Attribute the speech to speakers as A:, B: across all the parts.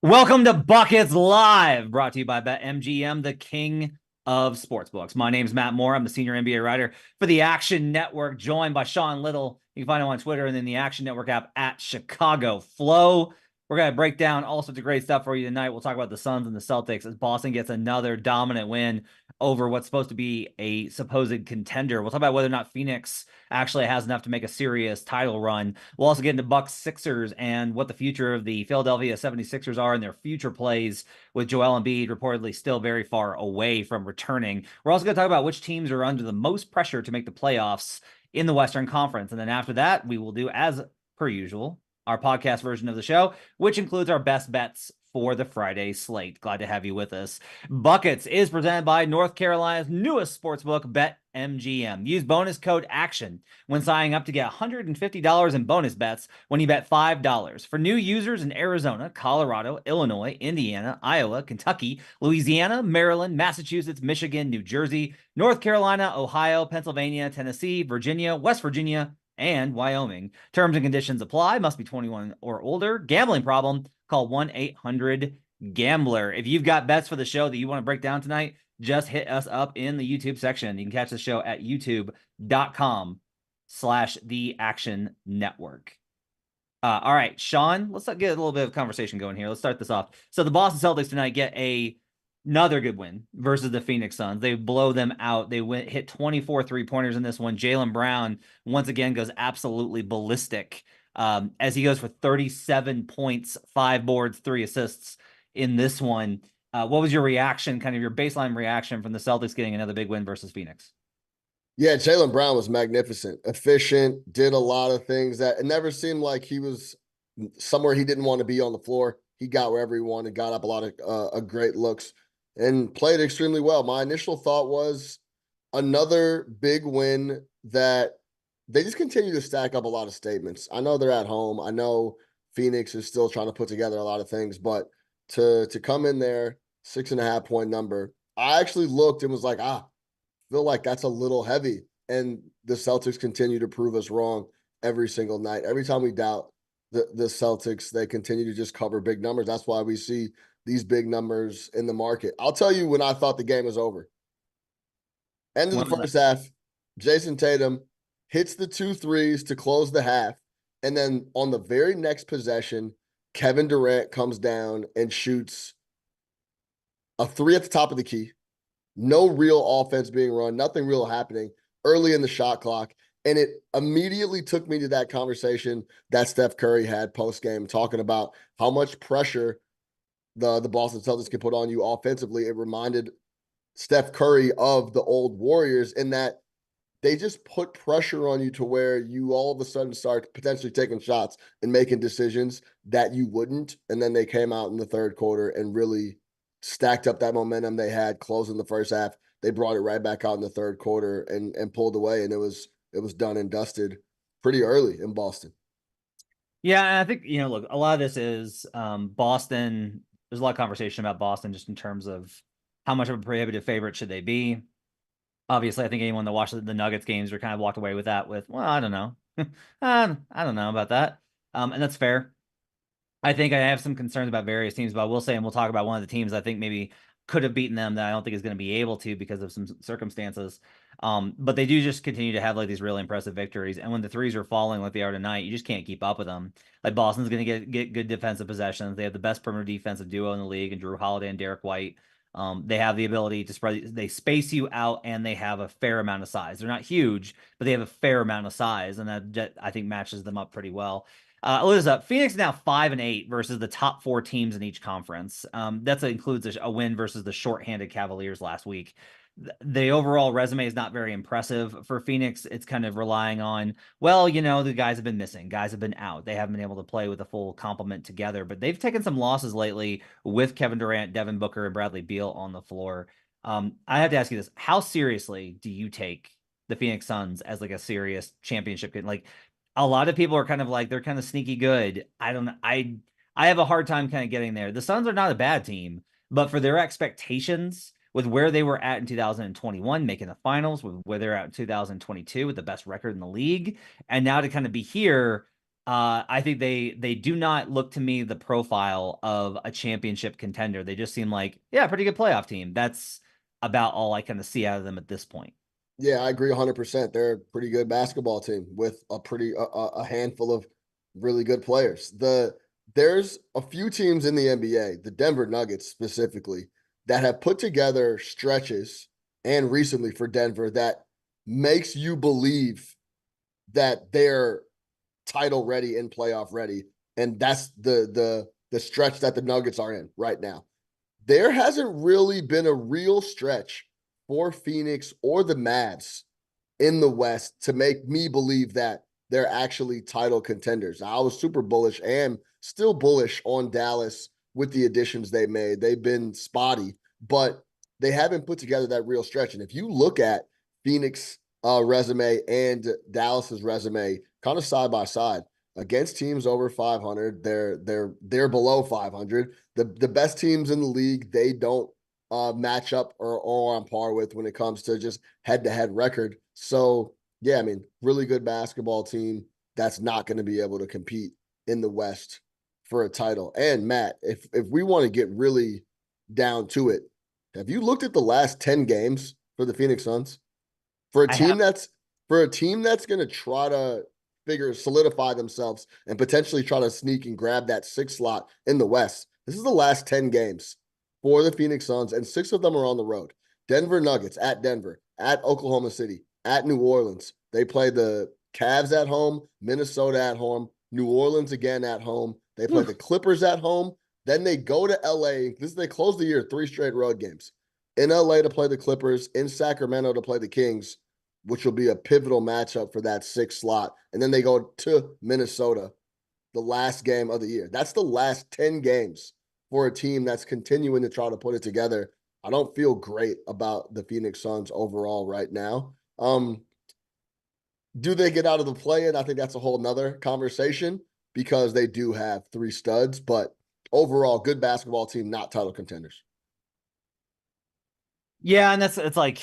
A: Welcome to Buckets Live, brought to you by BetMGM, the king of sportsbooks. My name's Matt Moore. I'm the senior NBA writer for the Action Network, joined by Sean Little. You can find him on Twitter and then the Action Network app at Chicago Flow. We're going to break down all sorts of great stuff for you tonight. We'll talk about the Suns and the Celtics as Boston gets another dominant win over what's supposed to be a supposed contender. We'll talk about whether or not Phoenix actually has enough to make a serious title run. We'll also get into Bucks Sixers and what the future of the Philadelphia 76ers are and their future plays, with Joel Embiid reportedly still very far away from returning. We're also going to talk about which teams are under the most pressure to make the playoffs in the Western Conference. And then after that, we will do, as per usual, our podcast version of the show, which includes our best bets for the Friday slate. Glad to have you with us. Buckets is presented by North Carolina's newest sportsbook, BetMGM. Use bonus code ACTION when signing up to get $150 in bonus bets when you bet $5. For new users in Arizona, Colorado, Illinois, Indiana, Iowa, Kentucky, Louisiana, Maryland, Massachusetts, Michigan, New Jersey, North Carolina, Ohio, Pennsylvania, Tennessee, Virginia, West Virginia, and Wyoming. Terms and conditions apply. Must be 21 or older. Gambling problem? Call 1-800-GAMBLER. If you've got bets for the show that you want to break down tonight, just hit us up in the YouTube section. You can catch the show at youtube.com/the Action Network. All right, Sean, let's get a little bit of conversation going here. Let's start this off. So the Boston Celtics tonight get another good win versus the Phoenix Suns. They blow them out. They hit 24 3-pointers in this one. Jaylen Brown once again goes absolutely ballistic as he goes for 37 points, 5 boards, 3 assists in this one. What was your reaction, kind of your baseline reaction from the Celtics getting another big win versus Phoenix?
B: Yeah, Jaylen Brown was magnificent, efficient, did a lot of things that it never seemed like he was somewhere he didn't want to be on the floor. He got wherever he wanted, got up a lot of great looks, and played extremely well. My initial thought was another big win that they just continue to stack up a lot of statements. I know they're at home. I know Phoenix is still trying to put together a lot of things, but to come in there, 6.5 point number, I actually looked and was like, feel like that's a little heavy. And the Celtics continue to prove us wrong every single night. Every time we doubt the Celtics, they continue to just cover big numbers. That's why we see these big numbers in the market. I'll tell you when I thought the game was over. End of the first half, Jason Tatum hits the 2 threes to close the half. And then on the very next possession, Kevin Durant comes down and shoots a 3 at the top of the key. No real offense being run, nothing real happening early in the shot clock. And it immediately took me to that conversation that Steph Curry had post-game, talking about how much pressure the Boston Celtics can put on you offensively. It reminded Steph Curry of the old Warriors in that they just put pressure on you to where you all of a sudden start potentially taking shots and making decisions that you wouldn't. And then they came out in the third quarter and really stacked up that momentum they had closing the first half. They brought it right back out in the third quarter and pulled away, and it was done and dusted pretty early in Boston.
A: Yeah, and I think, look, a lot of this is Boston. There's a lot of conversation about Boston just in terms of how much of a prohibitive favorite should they be. Obviously, I think anyone that watched the Nuggets games are kind of walked away with that well, I don't know. I don't know about that. And that's fair. I think I have some concerns about various teams, but I will say, and we'll talk about one of the teams I think maybe could have beaten them that I don't think is going to be able to because of some circumstances. But they do just continue to have like these really impressive victories. And when the threes are falling like they are tonight, you just can't keep up with them. Like Boston's going to get good defensive possessions. They have the best perimeter defensive duo in the league, and Drew Holiday and Derek White. They have the ability to spread. They space you out, and they have a fair amount of size. They're not huge, but they have a fair amount of size, and that I think matches them up pretty well. Look this up. Phoenix is now 5-8 versus the top 4 teams in each conference. That includes a win versus the shorthanded Cavaliers last week. The overall resume is not very impressive for Phoenix. It's kind of relying on, the guys have been missing. Guys have been out. They haven't been able to play with a full complement together, but they've taken some losses lately with Kevin Durant, Devin Booker, and Bradley Beal on the floor. I have to ask you this. How seriously do you take the Phoenix Suns as like a serious championship? Like, a lot of people are kind of like, they're kind of sneaky good. I have a hard time kind of getting there. The Suns are not a bad team, but for their expectations with where they were at in 2021, making the finals, with where they're at in 2022 with the best record in the league, and now to kind of be here, I think they do not look to me the profile of a championship contender. They just seem like, yeah, pretty good playoff team. That's about all I kind of see out of them at this point.
B: Yeah, I agree 100%. They're a pretty good basketball team with a handful of really good players. There's a few teams in the NBA, the Denver Nuggets specifically, that have put together stretches and recently for Denver that makes you believe that they're title ready and playoff ready. And that's the stretch that the Nuggets are in right now. There hasn't really been a real stretch for Phoenix or the Mavs in the West to make me believe that they're actually title contenders. I was super bullish and still bullish on Dallas with the additions they made. They've been spotty, but they haven't put together that real stretch. And if you look at Phoenix resume and Dallas's resume kind of side by side against teams over 500, they're below 500. The best teams in the league, they don't match up or on par with when it comes to just head-to-head record. So, yeah, I mean, really good basketball team that's not going to be able to compete in the West for a title. And Matt, if we want to get really down to it, have you looked at the last 10 games for the Phoenix Suns? For a
A: I
B: team
A: have.
B: that's going to try to solidify themselves and potentially try to sneak and grab that 6th slot in the West. This is the last 10 games for the Phoenix Suns, and 6 of them are on the road. Denver Nuggets at Denver, at Oklahoma City, at New Orleans. They play the Cavs at home, Minnesota at home, New Orleans again at home. They play the Clippers at home. Then they go to LA. They close the year 3 straight road games. In LA to play the Clippers, in Sacramento to play the Kings, which will be a pivotal matchup for that 6th slot. And then they go to Minnesota, the last game of the year. That's the last 10 games for a team that's continuing to try to put it together. I don't feel great about the Phoenix Suns overall right now. Do they get out of the play-in? I think that's a whole nother conversation because they do have 3 studs, but overall, good basketball team, not title contenders.
A: Yeah, and it's like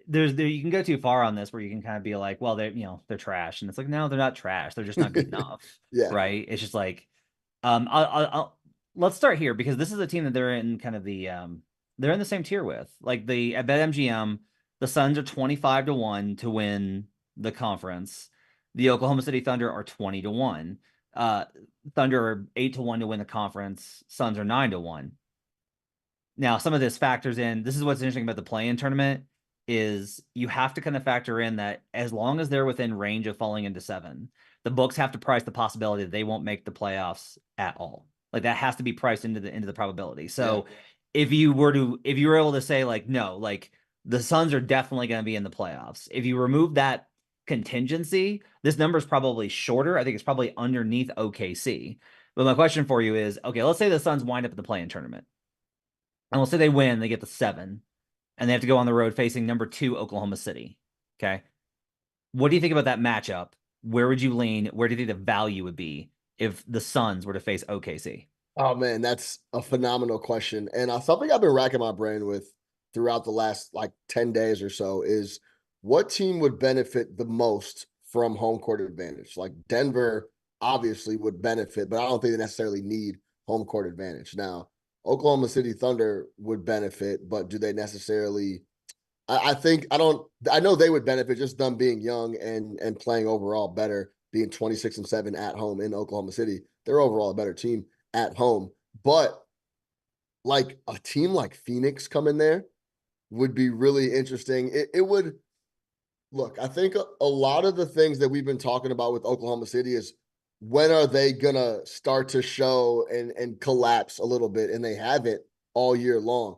A: you can go too far on this where you can kind of be like, well, they're trash, and it's like, no, they're not trash. They're just not good enough,
B: Yeah.
A: right? It's just like, let's start here because this is a team that they're in kind of they're in the same tier with. Like at BetMGM, the Suns are 25-1 to win the conference. The Oklahoma City Thunder are 20-1. Thunder are 8-1 to win the conference. Suns are 9-1. Now, some of this factors in. This is what's interesting about the play-in tournament is you have to kind of factor in that as long as they're within range of falling into 7, the books have to price the possibility that they won't make the playoffs at all. Like that has to be priced into the probability. So if you were able to say like, no, like the Suns are definitely going to be in the playoffs. If you remove that contingency, this number is probably shorter. I think it's probably underneath OKC. But my question for you is, okay, let's say the Suns wind up at the play-in tournament. And we'll say they win, they get the 7, and they have to go on the road facing number 2 Oklahoma City. Okay. What do you think about that matchup? Where would you lean? Where do you think the value would be if the Suns were to face OKC?
B: Oh man, that's a phenomenal question. And something I've been racking my brain with throughout the last like 10 days or so is what team would benefit the most from home court advantage? Like Denver obviously would benefit, but I don't think they necessarily need home court advantage. Now, Oklahoma City Thunder would benefit, but do they necessarily I think I know they would benefit just them being young and playing overall better, being 26-7 at home in Oklahoma City. They're overall a better team at home. But like a team like Phoenix come in there would be really interesting. It would look, I think a lot of the things that we've been talking about with Oklahoma City is when are they gonna start to show and collapse a little bit, and they haven't all year long.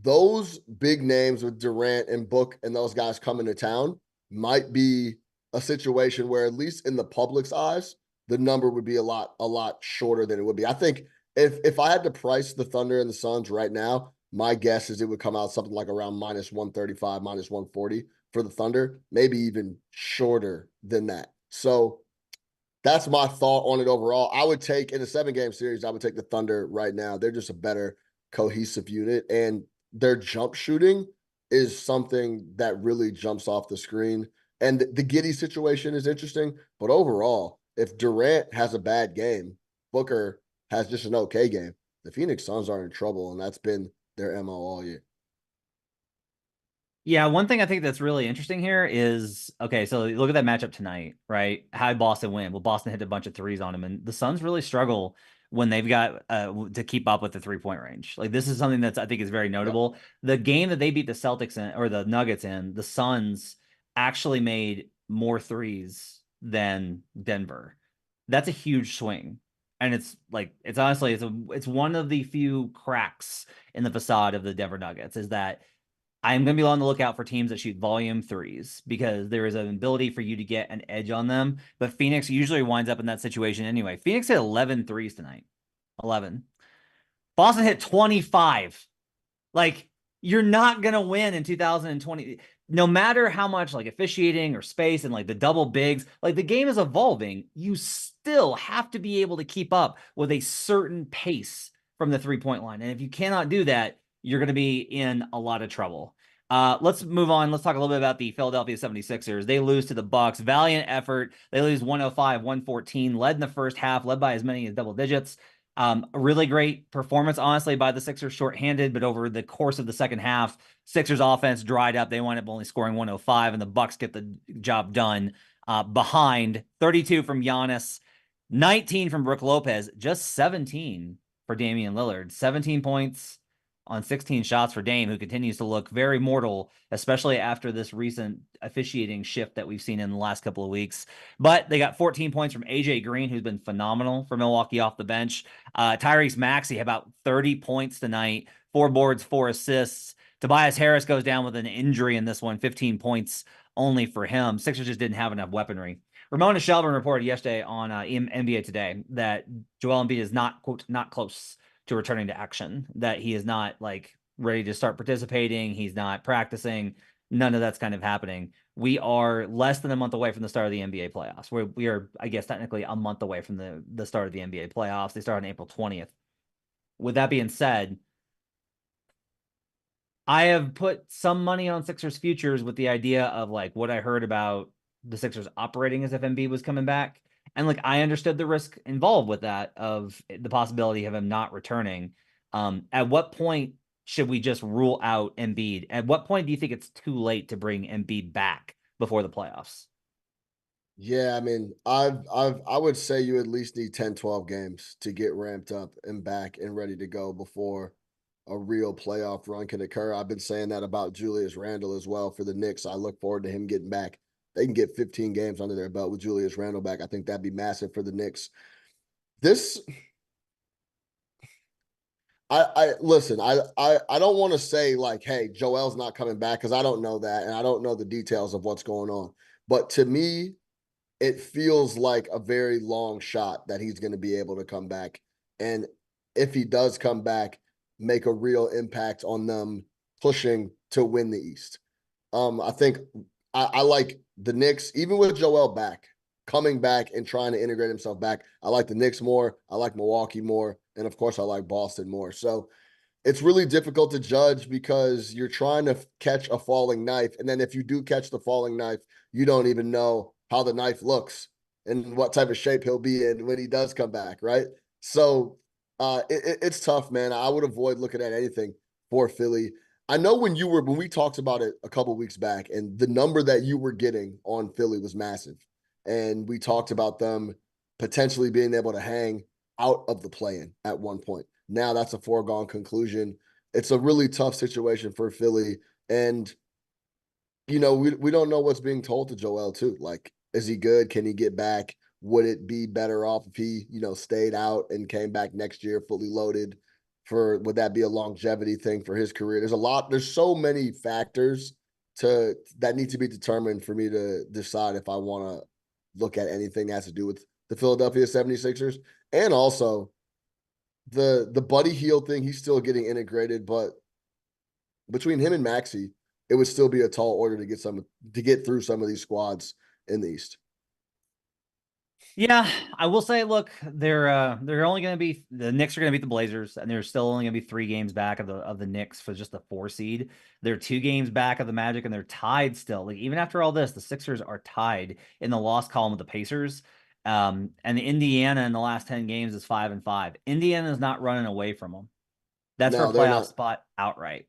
B: Those big names with Durant and Book and those guys coming to town might be a situation where, at least in the public's eyes, the number would be a lot shorter than it would be. I think if I had to price the Thunder and the Suns right now, my guess is it would come out something like around -135, -140 for the Thunder, maybe even shorter than that. So that's my thought on it overall. I would take in a 7-game series, I would take the Thunder right now. They're just a better cohesive unit, and their jump shooting is something that really jumps off the screen. And the Giddey situation is interesting, but overall, if Durant has a bad game, Booker has just an okay game, the Phoenix Suns are in trouble, and that's been their MO all year.
A: Yeah, one thing I think that's really interesting here is okay, so look at that matchup tonight, right? How did Boston win? Well, Boston hit a bunch of threes on him, and the Suns really struggle when they've got to keep up with the 3-point range. Like this is something that's I think is very
B: Yep.
A: notable. The game that they beat the Celtics in or the Nuggets in, the Suns actually made more threes than Denver. That's a huge swing. And it's like it's honestly it's one of the few cracks in the facade of the Denver Nuggets is that I'm going to be on the lookout for teams that shoot volume threes because there is an ability for you to get an edge on them. But Phoenix usually winds up in that situation anyway. Phoenix hit 11 threes tonight. 11. Boston hit 25. Like, you're not going to win in 2020. No matter how much like officiating or space and like the double bigs, like the game is evolving. You still have to be able to keep up with a certain pace from the 3-point line. And if you cannot do that, you're going to be in a lot of trouble. Let's move on. Let's talk a little bit about the Philadelphia 76ers. They lose to the Bucks. Valiant effort. They lose 105-114, led in the first half, led by as many as double digits. A really great performance, honestly, by the Sixers shorthanded, but over the course of the second half, Sixers offense dried up. They wind up only scoring 105, and the Bucks get the job done behind 32 from Giannis, 19 from Brook Lopez, just 17 for Damian Lillard. 17 points on 16 shots for Dame, who continues to look very mortal, especially after this recent officiating shift that we've seen in the last couple of weeks. But they got 14 points from AJ Green, who's been phenomenal for Milwaukee off the bench. Tyrese Maxey about 30 points tonight, 4 boards, 4 assists. Tobias Harris goes down with an injury in this one, 15 points only for him. Sixers just didn't have enough weaponry. Ramona Shelburne reported yesterday on NBA Today that Joel Embiid is not, quote, not close to returning to action, that he is not like ready to start participating. He's not practicing. None of that's kind of happening. We are less than a month away from the start of the NBA playoffs. We are, I guess, technically a month away from the start of the NBA playoffs. They start on April 20th. With that being said, I have put some money on Sixers futures with the idea of like what I heard about the Sixers operating as if Embiid was coming back. And like I understood the risk involved with that of the possibility of him not returning. At what point should we just rule out Embiid? At what point do you think it's too late to bring Embiid back before the playoffs?
B: Yeah, I mean, I would say you at least need 10, 12 games to get ramped up and back and ready to go before a real playoff run can occur. I've been saying that about Julius Randle as well for the Knicks. I look forward to him getting back. They can get 15 games under their belt with Julius Randle back. I think that'd be massive for the Knicks. This I listen, I don't want to say like, hey, Joel's not coming back because I don't know that and I don't know the details of what's going on. But to me, it feels like a very long shot that he's going to be able to come back. And if he does come back, make a real impact on them pushing to win the East. I think I like the Knicks, even with Joel back, coming back and trying to integrate himself back. I like the Knicks more. I like Milwaukee more. And of course, I like Boston more. So it's really difficult to judge because you're trying to catch a falling knife. And then if you do catch the falling knife, you don't even know how the knife looks and what type of shape he'll be in when he does come back, right? So it's tough, man. I would avoid looking at anything for Philly. I know when we talked about it a couple weeks back, and the number that you were getting on Philly was massive. And we talked about them potentially being able to hang out of the play-in at one point. Now that's a foregone conclusion. It's a really tough situation for Philly. And, we don't know what's being told to Joel, too. Like, is he good? Can he get back? Would it be better off if he, stayed out and came back next year fully loaded? Would that be a longevity thing for his career? There's so many factors that need to be determined for me to decide if I want to look at anything that has to do with the Philadelphia 76ers. And also, the Buddy Hield thing, he's still getting integrated, but between him and Maxey, it would still be a tall order to get through some of these squads in the East.
A: Yeah, I will say, look, they're only going to be the Knicks are going to beat the Blazers, and they're still only going to be 3 games back of the Knicks for just the 4 seed. They're 2 games back of the Magic, and they're tied still. Like even after all this, the Sixers are tied in the loss column with the Pacers. And the Indiana in the last 10 games is 5-5. Indiana's not running away from them. That's for
B: No, they're
A: playoff
B: not.
A: spot outright.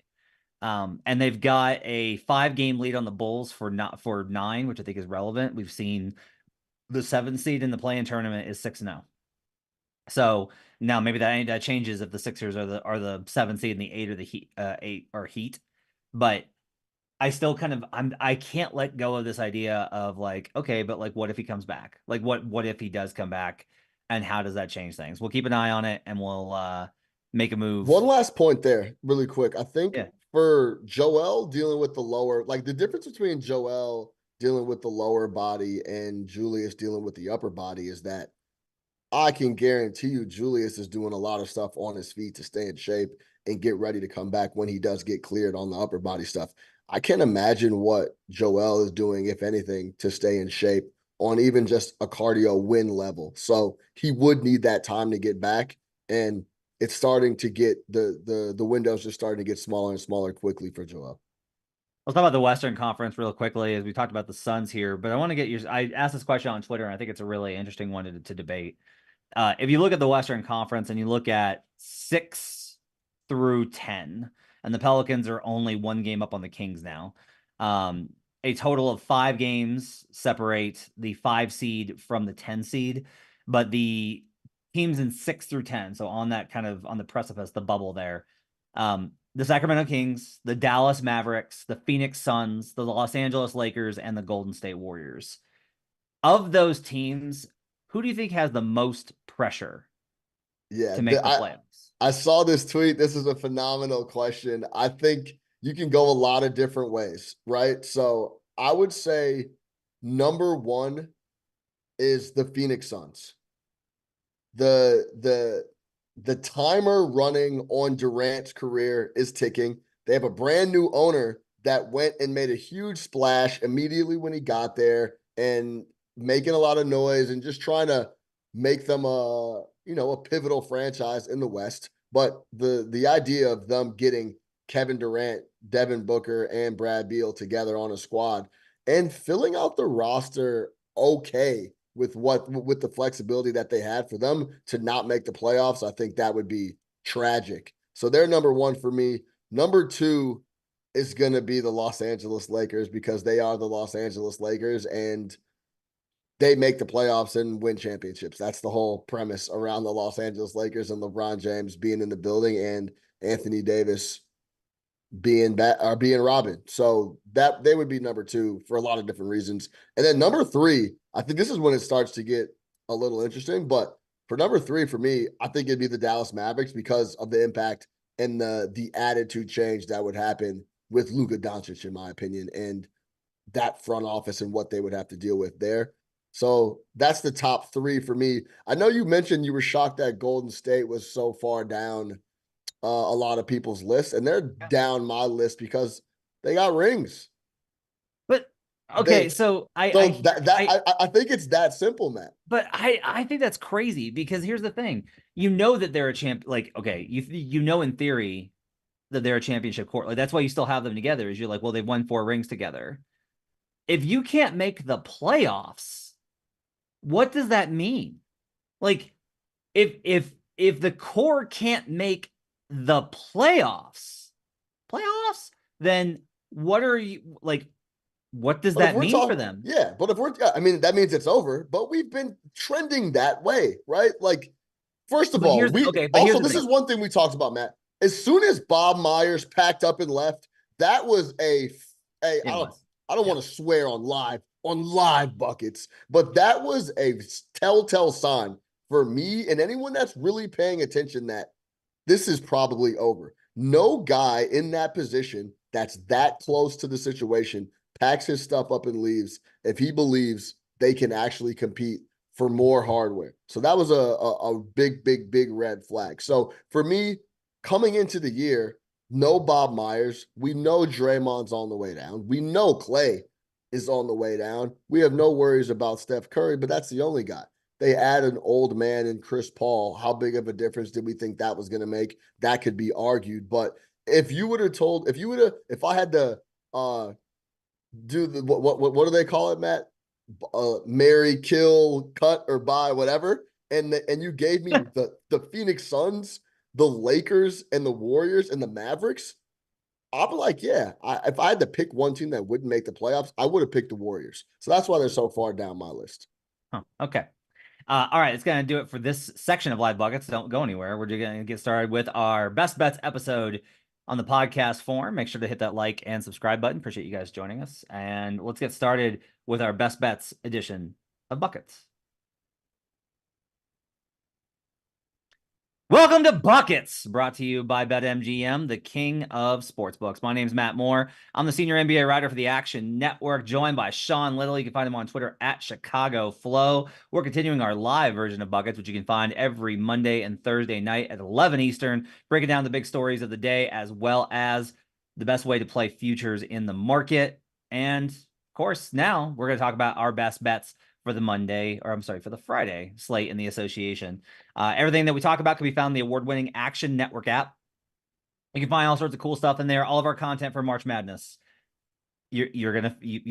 A: And they've got a 5-game lead on the Bulls for 9, which I think is relevant. We've seen the 7th seed in the play-in tournament is 6-0. So now maybe that changes if the Sixers are the 7th seed and the 8 or the Heat. But I still I can't let go of this idea of like, okay, but like what if he comes back? Like what if he does come back, and how does that change things? We'll keep an eye on it, and we'll make a move.
B: One last point there, really quick. I think
A: Yeah.
B: for Joel dealing with the lower, like the difference between Joel dealing with the lower body and Julius dealing with the upper body is that I can guarantee you Julius is doing a lot of stuff on his feet to stay in shape and get ready to come back when he does get cleared on the upper body stuff. I can't imagine what Joel is doing, if anything, to stay in shape on even just a cardio win level. So he would need that time to get back. And it's starting to get the windows are starting to get smaller and smaller quickly for Joel.
A: Let's talk about the Western Conference real quickly, as we talked about the Suns here. But I want to get your. I asked this question on Twitter, and I think it's a really interesting one to debate. If you look at the Western Conference and you look at 6 through 10, and the Pelicans are only 1 game up on the Kings now. A total of 5 games separate the 5 seed from the 10 seed, but the teams in 6 through 10, so on that kind of on the precipice, the bubble there, the Sacramento Kings, the Dallas Mavericks, the Phoenix Suns, the Los Angeles Lakers, and the Golden State Warriors. Of those teams, who do you think has the most pressure
B: Yeah,
A: to make the playoffs?
B: I saw this tweet. This is a phenomenal question. I think you can go a lot of different ways, right? So I would say number one is the Phoenix Suns. The timer running on Durant's career is ticking. They have a brand new owner that went and made a huge splash immediately when he got there and making a lot of noise and just trying to make them a pivotal franchise in the West. But the idea of them getting Kevin Durant, Devin Booker, and Brad Beal together on a squad and filling out the roster okay with the flexibility that they had for them to not make the playoffs, I think that would be tragic. So they're number one for me. Number two is going to be the Los Angeles Lakers because they are the Los Angeles Lakers and they make the playoffs and win championships. That's the whole premise around the Los Angeles Lakers and LeBron James being in the building and Anthony Davis being Robin. So that they would be number two for a lot of different reasons. And then number three, I think this is when it starts to get a little interesting. But for number three, for me, I think it'd be the Dallas Mavericks because of the impact and the attitude change that would happen with Luka Doncic, in my opinion, and that front office and what they would have to deal with there. So that's the top three for me. I know you mentioned you were shocked that Golden State was so far down a lot of people's lists, and they're down my list because they got rings.
A: But okay,
B: They
A: so
B: so I think it's that simple, Matt.
A: but I think that's crazy because here's the thing: you know that they're a champ. Like, okay, you know in theory that they're a championship court. Like that's why you still have them together. Is you're like, well, they've won 4 rings together. If you can't make the playoffs, what does that mean? Like, if the core can't make the playoffs, then what are you like? What does
B: But if
A: that
B: we're
A: mean for
B: talking,
A: them?
B: yeah, but if we're, I mean, that means it's over. But we've been trending that way, right? Like, first of
A: But
B: all,
A: here's
B: we
A: okay, but here's
B: also
A: the
B: this
A: thing.
B: is one thing we talked about, Matt. As soon as Bob Myers packed up and left, that was a
A: It was.
B: I don't
A: Yeah.
B: want to swear on live buckets, but that was a telltale sign for me and anyone that's really paying attention that this is probably over. No guy in that position that's that close to the situation packs his stuff up and leaves if he believes they can actually compete for more hardware. So that was a big, big, big red flag. So for me, coming into the year, no Bob Myers. We know Draymond's on the way down. We know Clay is on the way down. We have no worries about Steph Curry, but that's the only guy. They add an old man in Chris Paul. How big of a difference did we think that was going to make? That could be argued. But if I had to do the what do they call it, Matt? marry, kill, cut, or buy, whatever. And you gave me the Phoenix Suns, the Lakers, and the Warriors and the Mavericks. I'll be like, yeah, if I had to pick one team that wouldn't make the playoffs, I would have picked the Warriors. So that's why they're so far down my list.
A: Huh. Okay. All right, it's going to do it for this section of Live Buckets. Don't go anywhere. We're going to get started with our best bets episode on the podcast form. Make sure to hit that like and subscribe button. Appreciate you guys joining us. And let's get started with our best bets edition of Buckets. Welcome to Buckets, brought to you by BetMGM, the king of sportsbooks. My name's Matt Moore. I'm the senior NBA writer for the Action Network, joined by Sean Little. You can find him on Twitter at Chicago Flow. We're continuing our live version of Buckets, which you can find every Monday and Thursday night at 11 Eastern, breaking down the big stories of the day, as well as the best way to play futures in the market. And, of course, now we're going to talk about our best bets for the Friday slate in the association. Everything that we talk about can be found in the award-winning Action Network app. You can find all sorts of cool stuff in there. All of our content for March Madness. You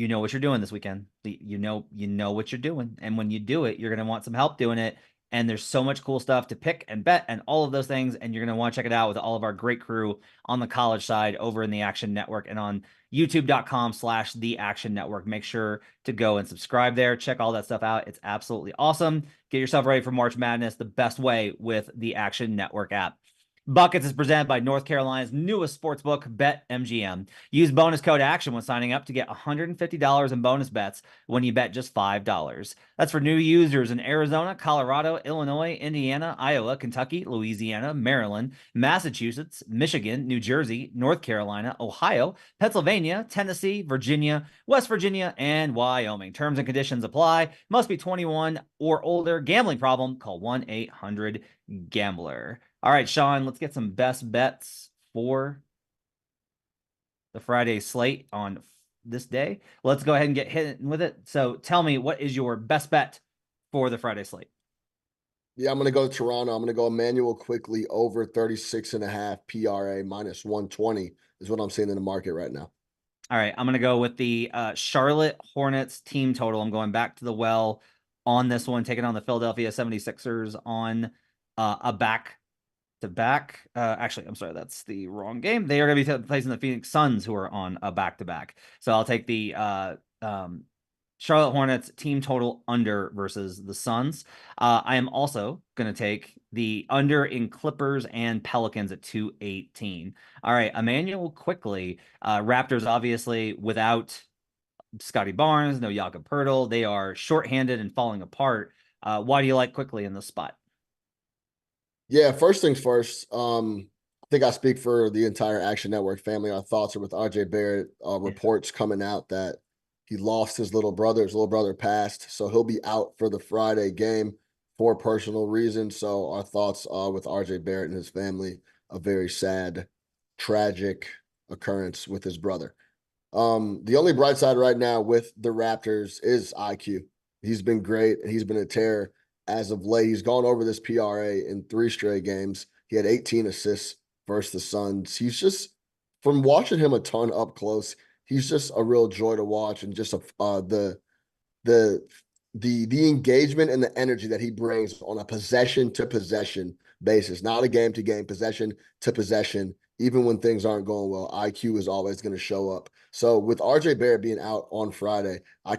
A: know what you're doing this weekend. You know what you're doing, and when you do it, you're gonna want some help doing it. And there's so much cool stuff to pick and bet and all of those things. And you're going to want to check it out with all of our great crew on the college side over in the Action Network and on youtube.com/the Action Network. Make sure to go and subscribe there. Check all that stuff out. It's absolutely awesome. Get yourself ready for March Madness the best way with the Action Network app. Buckets is presented by North Carolina's newest sportsbook, BetMGM. Use bonus code ACTION when signing up to get $150 in bonus bets when you bet just $5. That's for new users in Arizona, Colorado, Illinois, Indiana, Iowa, Kentucky, Louisiana, Maryland, Massachusetts, Michigan, New Jersey, North Carolina, Ohio, Pennsylvania, Tennessee, Virginia, West Virginia, and Wyoming. Terms and conditions apply. Must be 21 or older. Gambling problem? Call 1-800-GAMBLER. All right, Sean, let's get some best bets for the Friday slate on this day. Let's go ahead and get hit with it. So tell me, what is your best bet for the Friday slate?
B: Yeah, I'm going to go to Toronto. I'm going to go Immanuel quickly over 36.5 PRA minus 120 is what I'm seeing in the market right now.
A: All right, I'm going to go with the Charlotte Hornets team total. I'm going back to the well on this one, taking on the Philadelphia 76ers on a back to back. Actually, I'm sorry, that's the wrong game. They are going to be facing the Phoenix Suns, who are on a back to back. So I'll take the Charlotte Hornets team total under versus the Suns. I am also going to take the under in Clippers and Pelicans at 218. All right, Immanuel quickly. Raptors obviously without Scotty Barnes, no Jakob Poeltl. They are shorthanded and falling apart. Why do you like quickly in this spot?
B: Yeah, first things first. I think I speak for the entire Action Network family. Our thoughts are with RJ Barrett. Reports coming out that he lost his little brother. His little brother passed, so he'll be out for the Friday game for personal reasons. So our thoughts are with RJ Barrett and his family. A very sad, tragic occurrence with his brother. The only bright side right now with the Raptors is IQ. He's been great. He's been a terror as of late. He's gone over this PRA in 3 straight games. He had 18 assists versus the Suns. He's just, from watching him a ton up close, he's just a real joy to watch, and just the engagement and the energy that he brings on a possession to possession basis, not a game to game, possession to possession. Even when things aren't going well, IQ is always going to show up. So with RJ Barrett being out on Friday, I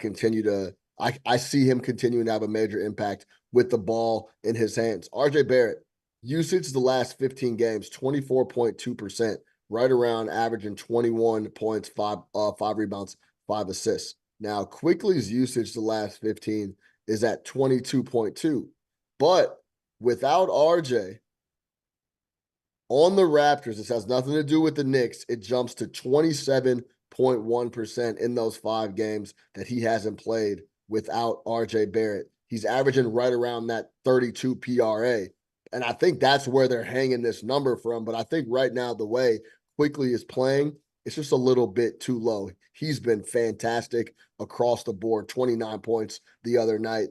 B: see him continuing to have a major impact with the ball in his hands. RJ Barrett, usage the last 15 games, 24.2%, right around averaging 21 points, 5 rebounds, 5 assists. Now, Quickly's usage the last 15 is at 22.2. But without RJ on the Raptors, this has nothing to do with the Knicks. It jumps to 27.1% in those 5 games that he hasn't played without RJ Barrett. He's averaging right around that 32 PRA. And I think that's where they're hanging this number from. But I think right now, the way Quickly is playing, it's just a little bit too low. He's been fantastic across the board, 29 points the other night.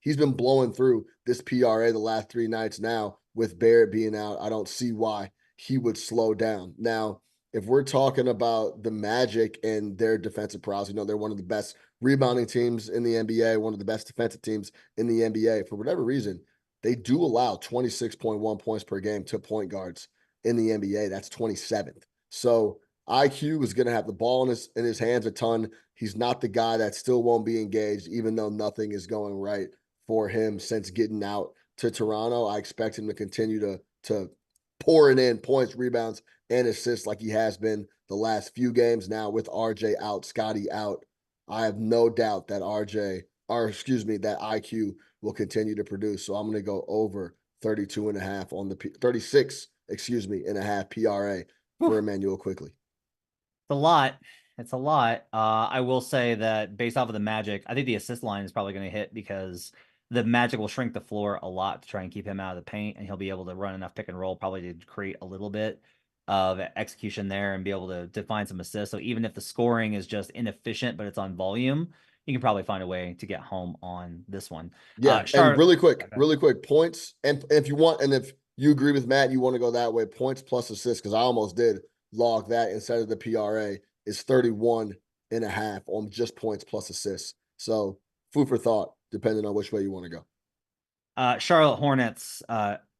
B: He's been blowing through this PRA the last 3 nights now. With Barrett being out, I don't see why he would slow down. Now, if we're talking about the Magic and their defensive prowess, they're one of the best rebounding teams in the NBA, one of the best defensive teams in the NBA. For whatever reason, they do allow 26.1 points per game to point guards in the NBA. That's 27th. So IQ is going to have the ball in his hands a ton. He's not the guy that still won't be engaged, even though nothing is going right for him since getting out to Toronto. I expect him to continue to pour it in points, rebounds, and assists like he has been the last few games now with RJ out, Scotty out. I have no doubt that that IQ will continue to produce. So I'm going to go over 32 and a half on the 36, and a half PRA for Emmanuel quickly.
A: It's a lot. It's a lot. I will say that based off of the Magic, I think the assist line is probably going to hit because the Magic will shrink the floor a lot to try and keep him out of the paint, and he'll be able to run enough pick and roll probably to create a little bit of execution there and be able to find some assists. So even if the scoring is just inefficient, but it's on volume, you can probably find a way to get home on this one.
B: Yeah, and really quick points. And if you want, and if you agree with Matt, you want to go that way, points plus assists, because I almost did log that instead of the PRA, is 31 and a half on just points plus assists. So food for thought, depending on which way you want to
A: go. Charlotte Hornets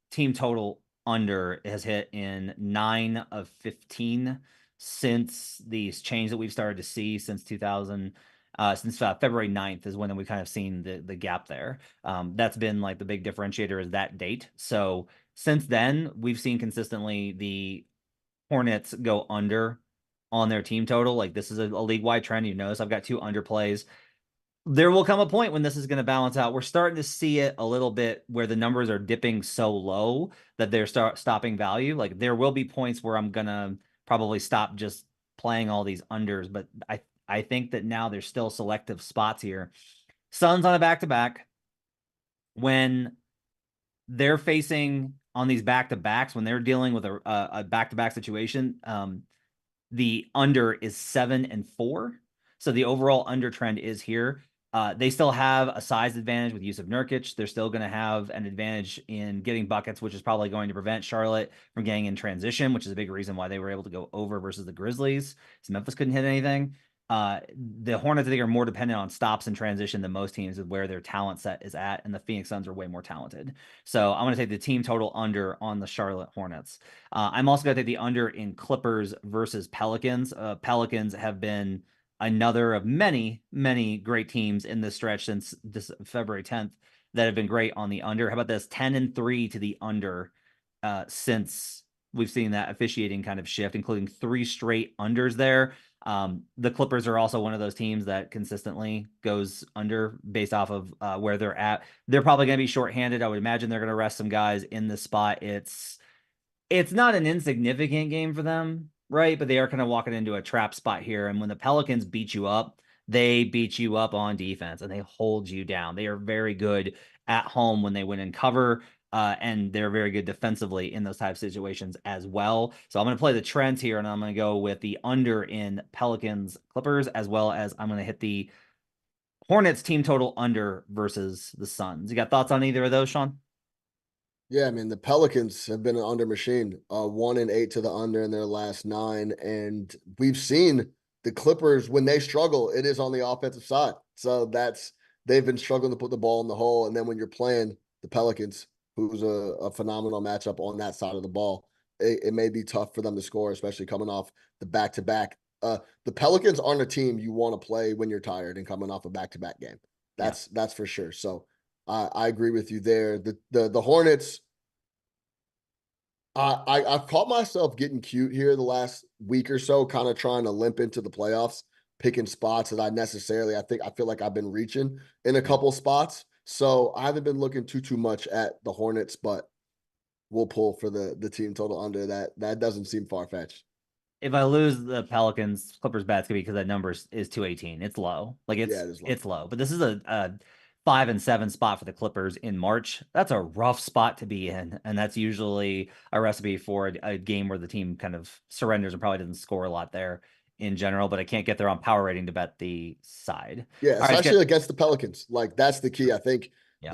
A: team total under has hit in 9 of 15 since these change that we've started to see since 2000. Since February 9th is when we kind of seen the gap there. That's been like the big differentiator is that date. So since then, we've seen consistently the Hornets go under on their team total. Like this is a league-wide trend. You notice I've got 2 underplays. There will come a point when this is going to balance out. We're starting to see it a little bit where the numbers are dipping so low that they're stopping value. Like there will be points where I'm going to probably stop just playing all these unders, but I think that now there's still selective spots here. Suns on a back-to-back. When they're facing on these back-to-backs, when they're dealing with a back-to-back situation, the under is 7 and 4. So the overall under trend is here. They still have a size advantage with use of Nurkic. They're still going to have an advantage in getting buckets, which is probably going to prevent Charlotte from getting in transition, which is a big reason why they were able to go over versus the Grizzlies. So Memphis couldn't hit anything. The Hornets, I think, are more dependent on stops and transition than most teams with where their talent set is at, and the Phoenix Suns are way more talented. So I'm going to take the team total under on the Charlotte Hornets. I'm also going to take the under in Clippers versus Pelicans. Pelicans have been another of many, many great teams in this stretch since this February 10th that have been great on the under. How about this? 10 and 3 to the under since we've seen that officiating kind of shift, including 3 straight unders there. The Clippers are also one of those teams that consistently goes under based off of where they're at. They're probably going to be shorthanded. I would imagine they're going to rest some guys in this spot. It's not an insignificant game for them, right? But they are kind of walking into a trap spot here. And when the Pelicans beat you up, they beat you up on defense and they hold you down. They are very good at home when they win in cover. And they're very good defensively in those type of situations as well. So I'm going to play the trends here, and I'm going to go with the under in Pelicans Clippers, as well as I'm going to hit the Hornets team total under versus the Suns. You got thoughts on either of those, Sean?
B: Yeah, I mean, the Pelicans have been an under machine, 1 and 8 to the under in their last 9. And we've seen the Clippers, when they struggle, it is on the offensive side. So they've been struggling to put the ball in the hole. And then when you're playing the Pelicans, who's a phenomenal matchup on that side of the ball, it may be tough for them to score, especially coming off the back-to-back. The Pelicans aren't a team you want to play when you're tired and coming off a back-to-back game. That's for sure. So I agree with you there. The Hornets, I've caught myself getting cute here the last week or so, kind of trying to limp into the playoffs, picking spots that I feel like I've been reaching in a couple spots. So I haven't been looking too much at the Hornets, but we'll pull for the team total under that. That doesn't seem far-fetched.
A: If I lose the Pelicans, Clippers bets could be because that number is 218. It's low. Like
B: it is low.
A: It's low. But this is a 5 and 7 spot for the Clippers in March. That's a rough spot to be in, and that's usually a recipe for a game where the team kind of surrenders and probably doesn't score a lot there in general. But I can't get there on power rating to bet the side.
B: Yeah, especially against the Pelicans. Like that's the key. I think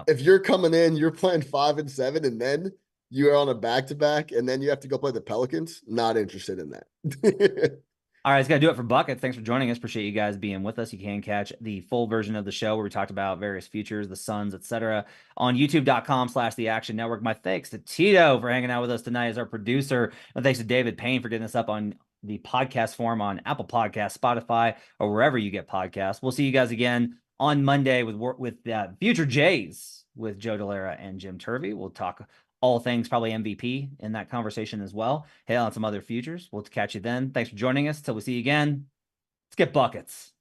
B: if you're coming in, you're playing 5 and 7, and then you are on a back-to-back, and then you have to go play the Pelicans. Not interested in that.
A: All right, it's going to do it for Buckets. Thanks for joining us. Appreciate you guys being with us. You can catch the full version of the show where we talked about various futures, the Suns, etc. on youtube.com/the Action Network. My thanks to Tito for hanging out with us tonight as our producer. And thanks to David Payne for getting us up on the podcast form on Apple Podcasts, Spotify, or wherever you get podcasts. We'll see you guys again on Monday with Future Jays with Joe Delara and Jim Turvey. We'll talk all things probably MVP in that conversation as well. Hit on some other futures. We'll catch you then. Thanks for joining us. Till we see you again. Let's get buckets.